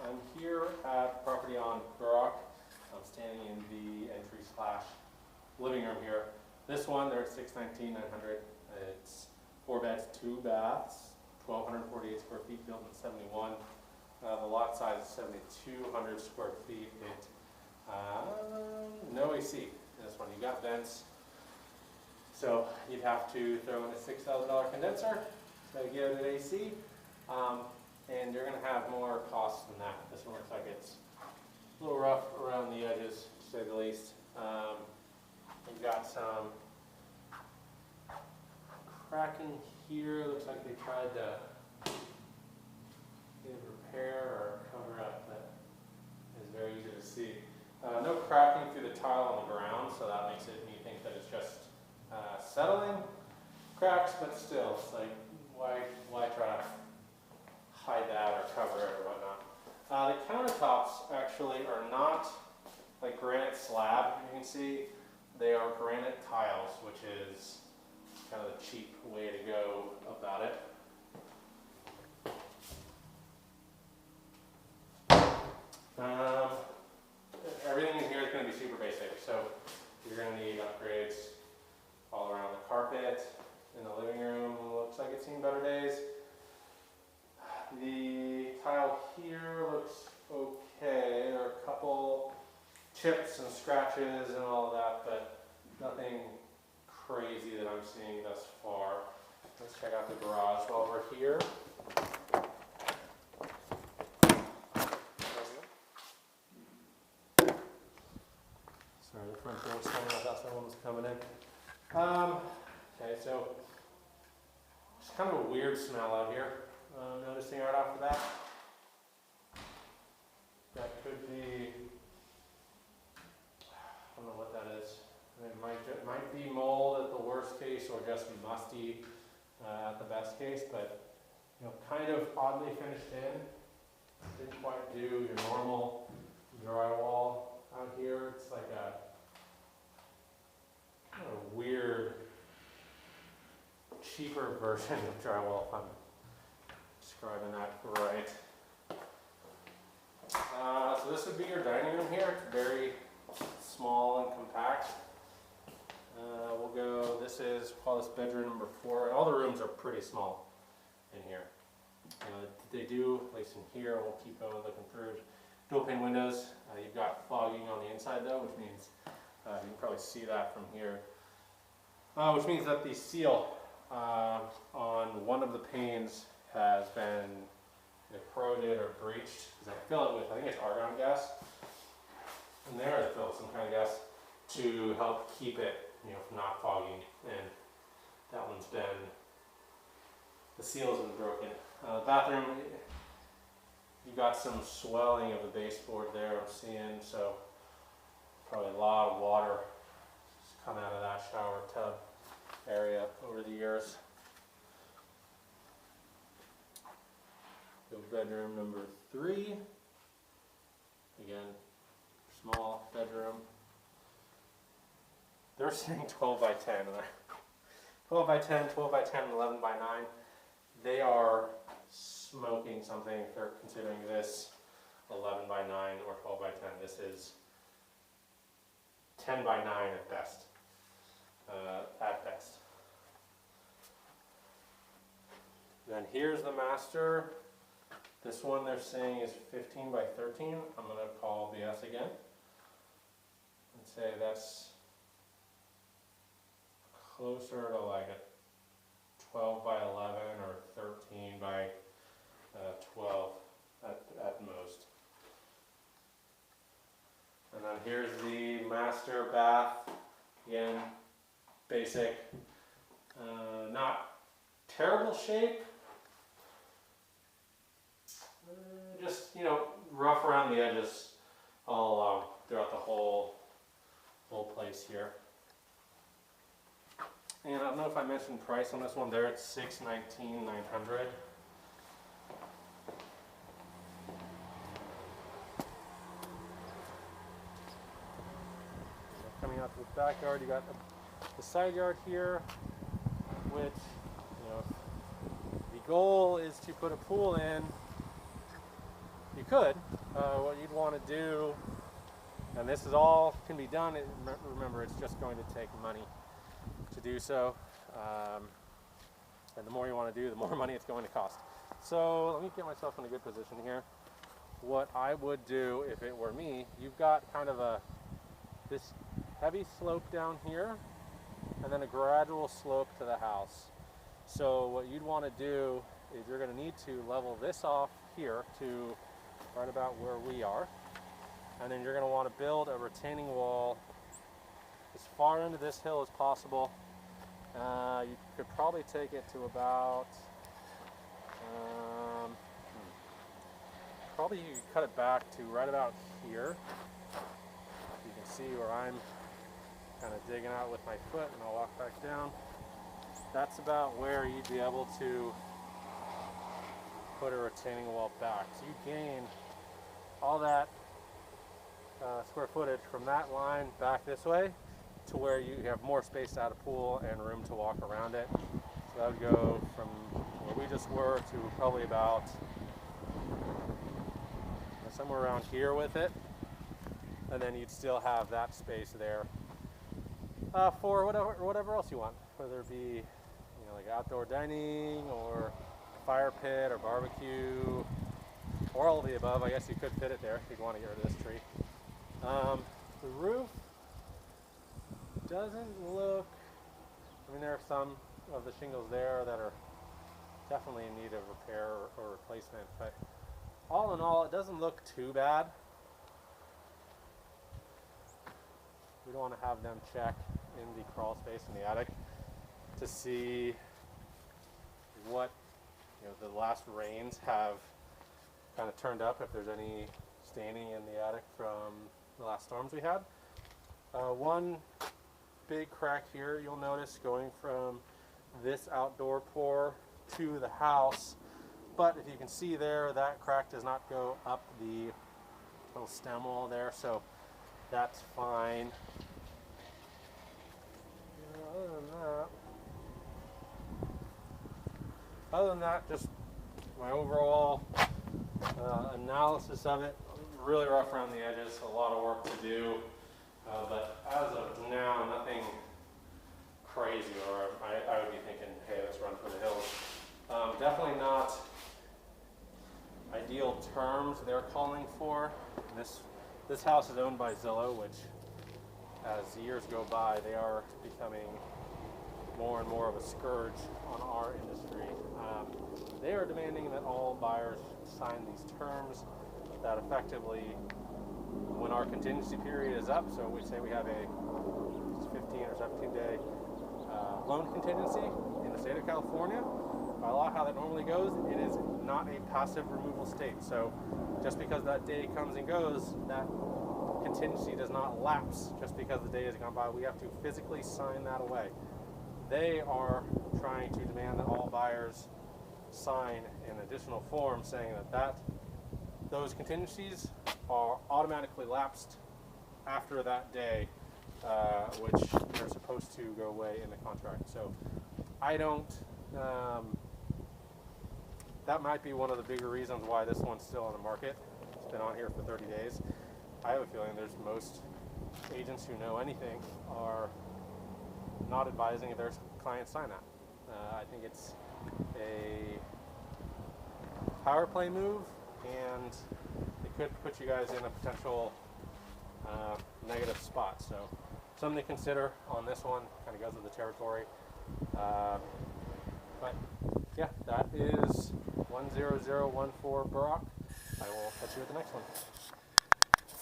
I'm here at property on Burrock. I'm standing in the entry slash living room here. This one, they're at $619,900. It's 4 beds, 2 baths, 1,248 square feet, built in '71. The lot size is 7,200 square feet. No AC in this one. You got vents, so you'd have to throw in a $6,000 condenser to get it AC. And you're going to have more costs than that. This one looks like it's a little rough around the edges, to say the least. You've got some cracking here. Looks like they tried to either repair or cover up. That is very easy to see. No cracking through the tile on the ground, so that makes me think that it's just settling cracks, but still, it's like, why try to hide that or cover it or whatnot. The countertops actually are not like granite slab, you can see. They are granite tiles, which is kind of the cheap way to go about it. Everything in here is going to be super basic, so you're going to need upgrades all around the carpet. In the living room, looks like it's seen better days. The tile here looks okay. There are a couple chips and scratches and all of that, but nothing crazy that I'm seeing thus far. Let's check out the garage while we're here. Sorry, the front door was coming out. That's someone was coming in. Okay, so it's kind of a weird smell out here. Noticing right off the bat. That could be, I don't know what that is. It might be mold at the worst case, or just musty at the best case, but kind of oddly finished in. Didn't quite do your normal drywall out here. It's like a kind of weird, cheaper version of drywall, if I'm describing that right. So this would be your dining room here. It's very small and compact. We'll call this bedroom number 4. And all the rooms are pretty small in here. They do, at least in here, we'll keep going looking through. Dual pane windows. You've got fogging on the inside though, which means you can probably see that from here. Which means that the seal on one of the panes has been corroded or breached, because I fill it with, I think it's argon gas, and there I fill some kind of gas to help keep it from not fogging, and that one's been, the seal's been broken. Bathroom, you've got some swelling of the baseboard there I'm seeing, so probably a lot of water just coming out of that shower tub area over the years. Bedroom number 3. Again, small bedroom. They're saying 12 by 10. 12 by 10, 12 by 10, 11 by 9. They are smoking something if they're considering this 11 by 9 or 12 by 10. This is 10 by 9 at best. Then here's the master. This one they're saying is 15 by 13. I'm going to call BS again and say that's closer to like a 12 by 11 or 13 by 12 at most. And then here's the master bath. Again, basic, not terrible shape. Just, rough around the edges all along throughout the whole place here. And I don't know if I mentioned price on this one. There it's $619,900. Coming out to the backyard, you got the side yard here, which the goal is to put a pool in. You could, what you'd want to do, and this is all can be done, remember it's just going to take money to do so, and the more you want to do, the more money it's going to cost. So let me get myself in a good position here. What I would do if it were me, you've got kind of this heavy slope down here and then a gradual slope to the house. So what you'd want to do is you're going to need to level this off here to right about where we are, and then you're going to want to build a retaining wall as far into this hill as possible. You could probably take it to about probably you could cut it back to right about here. You can see where I'm kind of digging out with my foot, and I'll walk back down. That's about where you'd be able to put a retaining wall back. So you gain all that square footage from that line back this way to where you have more space to add a pool and room to walk around it. So that would go from where we just were to probably about somewhere around here with it, and then you'd still have that space there for whatever else you want, whether it be like outdoor dining or fire pit or barbecue or all of the above. I guess you could fit it there if you'd want to get rid of this tree. The roof doesn't look, I mean, there are some of the shingles there that are definitely in need of repair or replacement, but all in all, it doesn't look too bad. We don't want to have them check in the crawl space in the attic to see what the last rains have kind of turned up, if there's any staining in the attic from the last storms we had. One big crack here you'll notice going from this outdoor pour to the house, but if you can see there, that crack does not go up the little stem wall there, so that's fine. Other than that, just my overall analysis of it, really rough around the edges, a lot of work to do, but as of now, nothing crazy, or I would be thinking, hey, let's run for the hills. Definitely not ideal terms they're calling for. This house is owned by Zillow, which as years go by, they are becoming more and more of a scourge on our industry. They are demanding that all buyers sign these terms that effectively, when our contingency period is up, so we say we have a 15 or 17 day loan contingency in the state of California, by law how that normally goes, it is not a passive removal state. So just because that day comes and goes, that contingency does not lapse just because the day has gone by. We have to physically sign that away. They are trying to demand that all buyers sign an additional form saying that those contingencies are automatically lapsed after that day, which they're supposed to go away in the contract. So I don't, that might be one of the bigger reasons why this one's still on the market. It's been on here for 30 days. I have a feeling there's most agents who know anything are not advising their clients sign that. I think it's a power play move, and it could put you guys in a potential negative spot. So something to consider on this one, kind of goes with the territory. But yeah, that is 10014 Burrock. I will catch you at the next one.